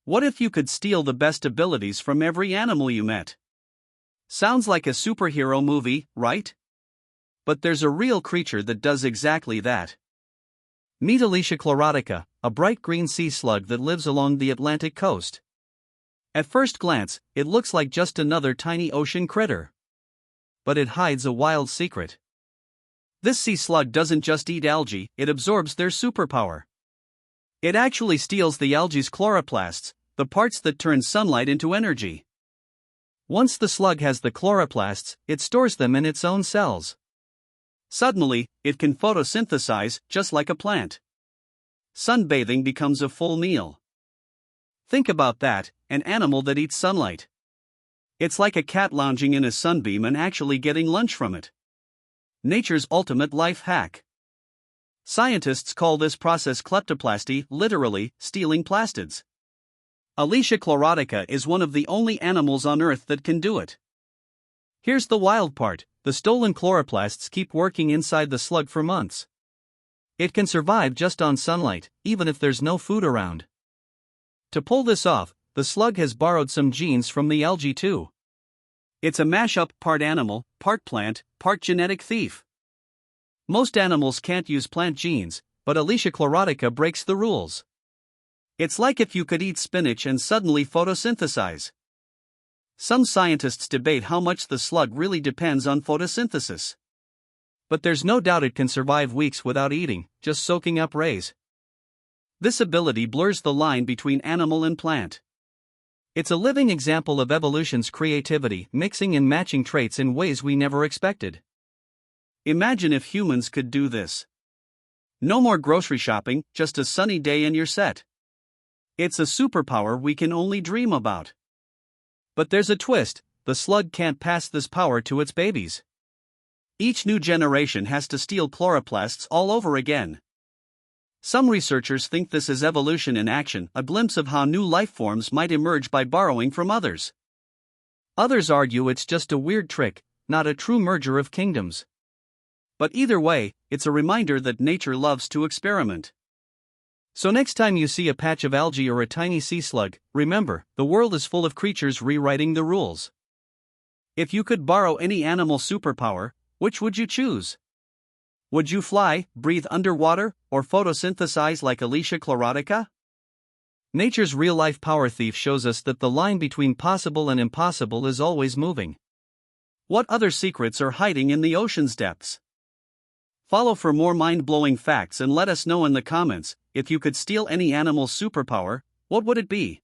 What if you could steal the best abilities from every animal you met? Sounds like a superhero movie, right? But there's a real creature that does exactly that. Meet elysiachlorotica, a bright green sea slug that lives along the Atlantic coast. At first glance, it looks like just another tiny ocean critter. But it hides a wild secret. This sea slug doesn't just eat algae, it absorbs their superpower. It actually steals the algae's chloroplasts, the parts that turn sunlight into energy. Once the slug has the chloroplasts, it stores them in its own cells. Suddenly, it can photosynthesize, just like a plant. Sunbathing becomes a full meal. Think about that, an animal that eats sunlight. It's like a cat lounging in a sunbeam and actually getting lunch from it. Nature's ultimate life hack. Scientists call this process kleptoplasty, literally, stealing plastids. Elysiachlorotica is one of the only animals on Earth that can do it. Here's the wild part, the stolen chloroplasts keep working inside the slug for months. It can survive just on sunlight, even if there's no food around. To pull this off, the slug has borrowed some genes from the algae too. It's a mashup, part animal, part plant, part genetic thief. Most animals can't use plant genes, but elysiachlorotica breaks the rules. It's like if you could eat spinach and suddenly photosynthesize. Some scientists debate how much the slug really depends on photosynthesis. But there's no doubt it can survive weeks without eating, just soaking up rays. This ability blurs the line between animal and plant. It's a living example of evolution's creativity, mixing and matching traits in ways we never expected. Imagine if humans could do this. No more grocery shopping, just a sunny day and you're set. It's a superpower we can only dream about. But there's a twist, the slug can't pass this power to its babies. Each new generation has to steal chloroplasts all over again. Some researchers think this is evolution in action, a glimpse of how new life forms might emerge by borrowing from others. Others argue it's just a weird trick, not a true merger of kingdoms. But either way, it's a reminder that nature loves to experiment. So next time you see a patch of algae or a tiny sea slug, remember, the world is full of creatures rewriting the rules. If you could borrow any animal superpower, which would you choose? Would you fly, breathe underwater, or photosynthesize like elysiachlorotica? Nature's real-life power thief shows us that the line between possible and impossible is always moving. What other secrets are hiding in the ocean's depths? Follow for more mind-blowing facts and let us know in the comments, if you could steal any animal's superpower, what would it be?